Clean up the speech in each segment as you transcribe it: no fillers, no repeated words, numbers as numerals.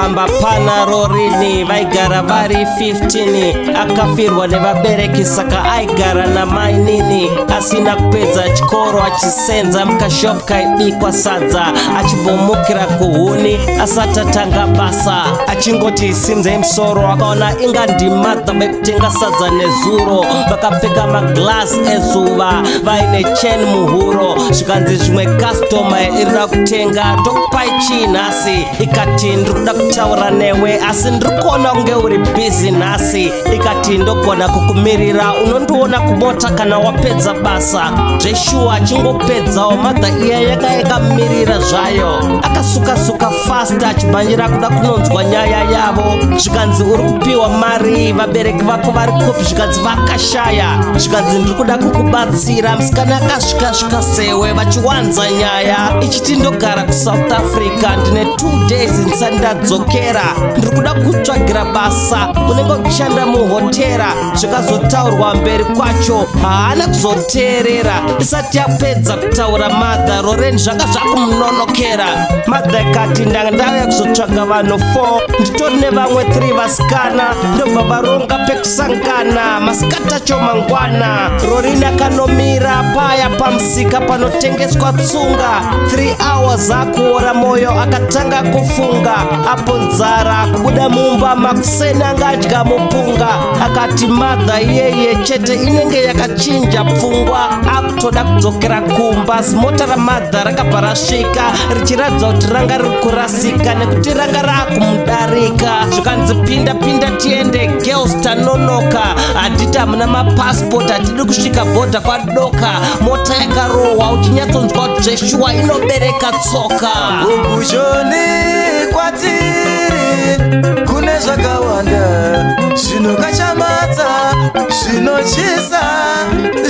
famba pana Rorini vaigara vari 15 akafirwa nevabereki saka aigara namainini asina kupedza chikoro achisenza mukashopu kaibikwa sadza achimbomukira kuhuni asati atanga basa achingoti simzei musoro akaona inga ndimadza vekutenga sadza nezuro vakapfeka maglasi ezuva vaine cheni muhuro zvikanzi zvimwe kastoma irida kutenga tokupai chii nhasi ikati ndiri kuda kutaura newe asi ndiri kuona kunge uri bhizi nhasi ikati ndogona kukumirira unondiona kumota kana wapedza basa zveshuwa achingopedzawo madha iya yaka yakamirira zvayo akasuka fasta achibhanjira kuda kunonzwa nyaya yavo zvikanzi uri kupiwa mari vabereki vako vari kupi zvikanzi vakashaya zvikanzi ndiri kuda kukubatsira musikana akasvika sewe vachiwanza nyaya ichiti ndogara kuSouth Africa ndine 2 days ndisati ndadzokera ndiri kuda kutsvagira basa unenge uchishanda muhotera zvikazotaurwa mberi kwacho haana kuzoteerera isati yapedza kutaura madha Rorini zvanga zvakumunonokera madha ikati ndanga ndauya kuzotsvaga vanhu 4 nditori nevamwe 3 vasikana ndobva varonga pekusangana masikati acho mangwana Rorini akanomira paya pamusika panotengeswa tsunga 3 hours akuora moyo akatanga kufunga apo nzara kubuda mumba makuseni anga adya mupunga akati madha iyeye chete inenge yakachinja pfungwa akutoda kudzokera kumba zimota ramadha rakabva rasvika richiratidza kuti ranga riri kurasika nekuti ranga raakumudarika zvikanzi pinda tiende girls tanonoka handiti hamuna mapasipoti hatidi kusvika bhodha kwadoka mota yakarohwa uchinyatsonzwa kuti zveshuwa inobereka tsoka ukushoni kwatiri kune zvakawanda zvinokashamadza zvinochisa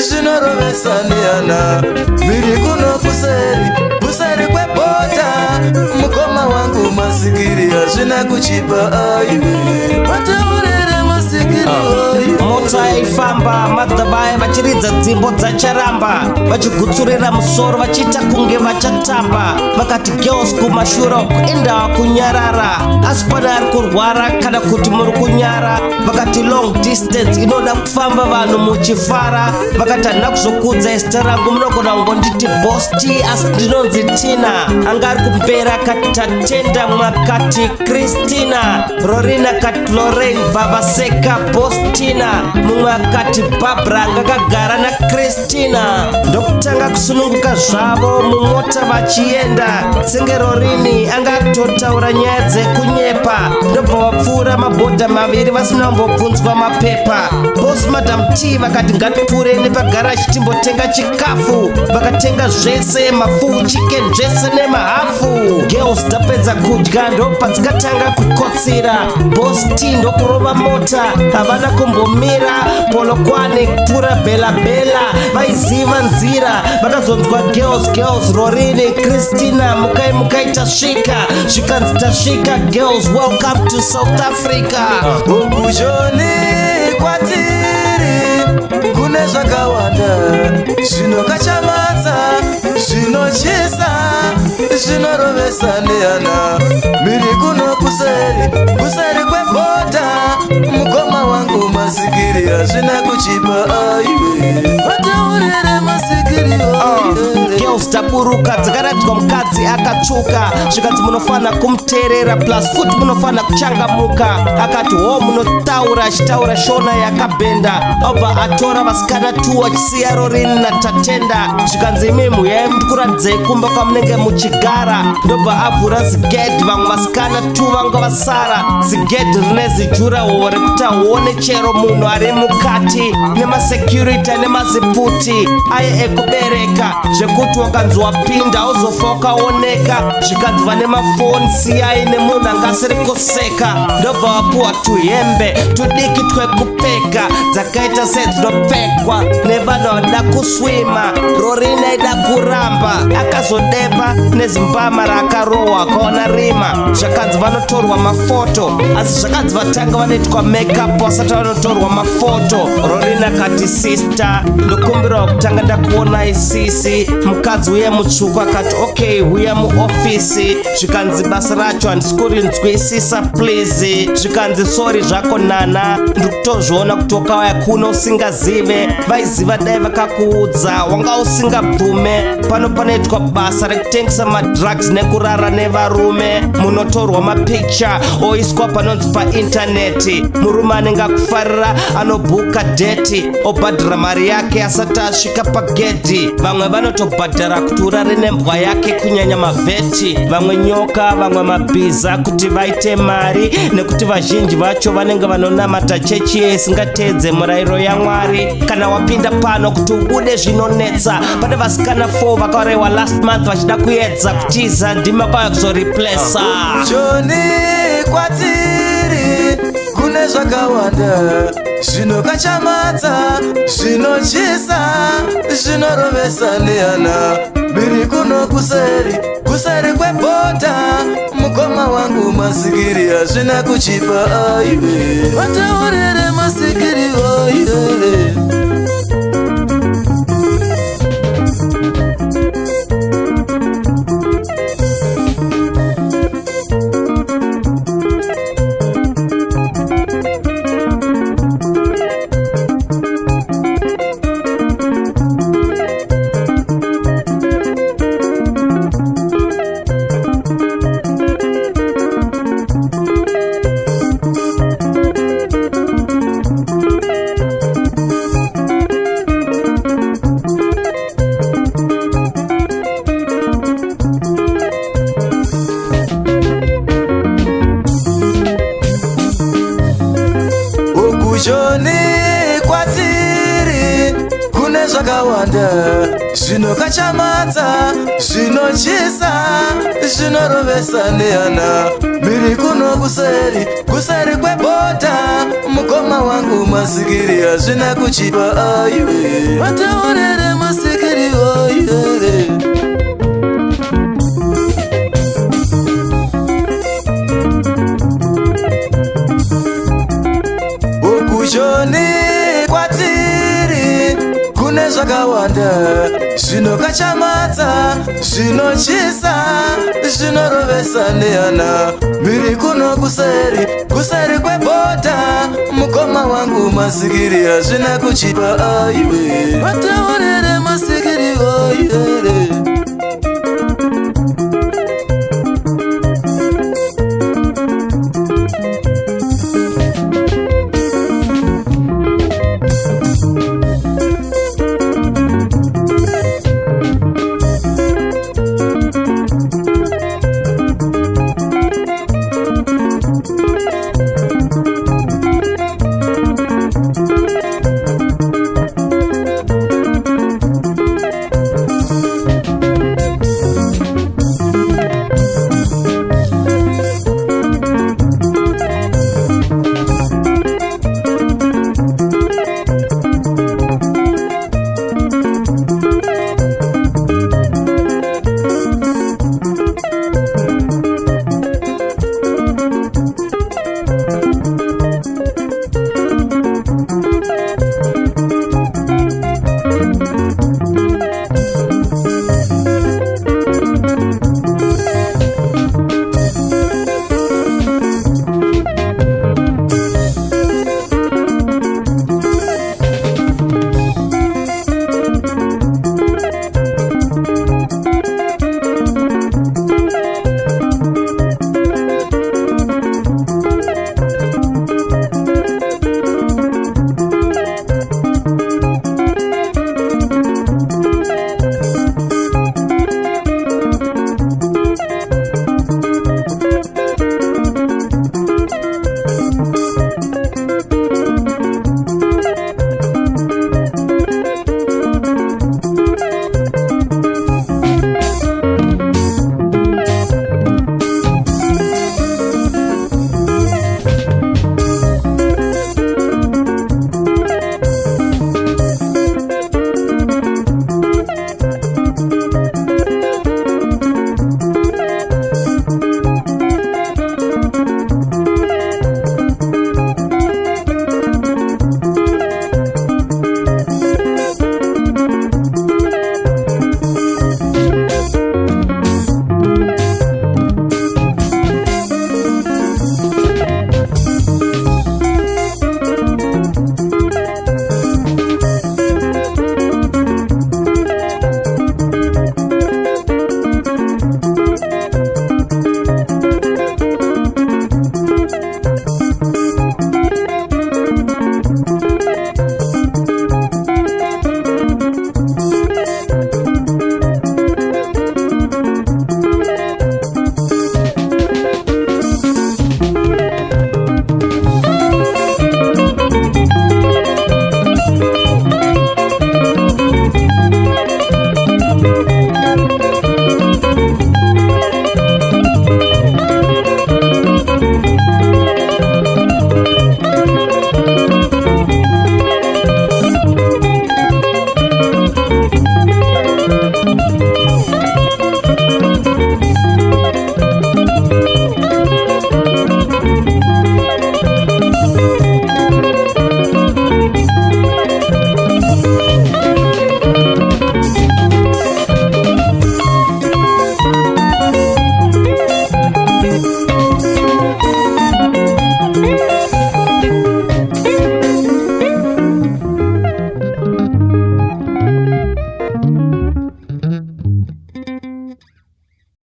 zvinorovesa neana miri kuno kuseri kwebhodha mukoma wangu masikiri hazvina kuchipa aiwe vataurere masikiri mota ifamba madha vaya vachiridza dzimbo dzacharamba vachigutsurira musoro vachiita kunge vachatamba vakati girls kumashure kuendawa kunyarara asi pane ari kurwara kana kuti muri kunyara vakati long distance inoda kufamba vanhu muchifara vakati handina kuzokudza zita rangu munogona kungonditi bosti asi ndinonzi Tina anga ari kumbera akati tatenda mwakati Christina Rorini akati Lorraine vavaseka Bostina mumwe akati Barbara anga akagara naChristina ndokutanga kusununguka zvavo mumota vachienda senge Rorini anga atotaura nyaya dzekunyepa ndobva vapfuura mabhodha maviri vasina kumbobvunzwa mapepa bosi madam T vakati ngatipfuurei nepagaraji timbotenga chikafu vakatenga zvese mafull chicken zvese nemahafu girls tapedza kudya ndopadzikatanga kukotsira bosi T ndokurova mota havana kumbomira polokwane kupfuura bela vaiziva nzira vakazonzwa girls Rorini Christina mukai tasvika zvikanzi tasvika girls welcome to South Africa ukushoni kwatiri kune zvakawanda zvinokashamadza zvinochisa zvinorovesa neana miri kuno kuseri kwebhodha mukoma wangu masikiri hazvina kuchipa aiwe vataurire masikiri girls taburuka dzakaradzwa mukadzi akatsvuka zvikanzi munofana kumuteerera plus futi munofana kuchangamuka akati munotaura achitaura shona yakabhenda obva atora vasikana 2 achisiya Rorini natatenda zvikanzi imi muyai ndikuradzei kumba kwamunenge muchigara ndobva avhura zigedhi vamwe vasikana 2 vanga vasara zigedhi rine zijuraho rekuti aone chero munhu ari mukati nemasecurity nemaziputi aye ekubereka zvekuti wakanzi wapinda auzofa ukaoneka zvikanzi vane mafoni siyai nemunhu angasiri kuseka ndobva vapuwa tuhembe tudiki twekupeka dzakaita sedzinopfekwa nevanhu vanoda kuswima Rorini aida kuramba akazodepa nezimbama rakarohwa akaona rima zvakanzi vanotorwa mafoto asi zvakanzi vatanga vanoitwa makeup vasati vanotorwa mafoto Rorini akati sister ndokumbirawo kutanga ndakuona isisi mukadzi uye suku akati okay uya muofisi, zvikanzi basa racho handisikurinzwisisa please, zvikanzi sorry zvako nana, ndikutozviona kuti wakauya kuno usingazive, vaiziva dai vakakuudza wanga usingabvume. Pano panoitwa basa rekutengesa madrugs nekurara nevarume, munotorwa mapicture oiswa panonzi paintaneti, murume anenge akufarira anobhuka deti obhadhara mari yake asati asvika pagedhi. Vamwe vanotobhadhara kuti urare nembwa yake kunyanya mavheti, vamwe nyoka, vamwe mabhiza kuti vaite mari, nekuti vazhinji vacho vanenge vanonamata chechi isingateedze murayiro yaMwari. Kana wapinda pano kuti ubude zvinonetsa, pane vasikana 4 vakaurayiwa last month vachida kuedza kutiza, ndima kwaya kuzoriplesa. Joni kwatiri kune zvakawanda zvinokachamadza, zvinochisa, zvinorovesa neana. Miri kuno kuseri kwebhota, mukoma wangu masikiri hazvina kuchipa aiwe. Vataurire masikiri aiwe. Joni kwatiri kune zvakawanda zvinokachamadza, zvinochisa, zvinorovesa neana. Miri kuno kuseri kwebhota, mukoma wangu masikiri hazvina kuchipa aiwe. Vataurire masikiri aiwe. Joni kwatiri kune zvakawanda zvinokachamadza, zvinochisa, zvinorovesa neana. Miri kuno kuseri kwebhota, mukoma wangu masikiri hazvina kuchipa aiwe. Vataurire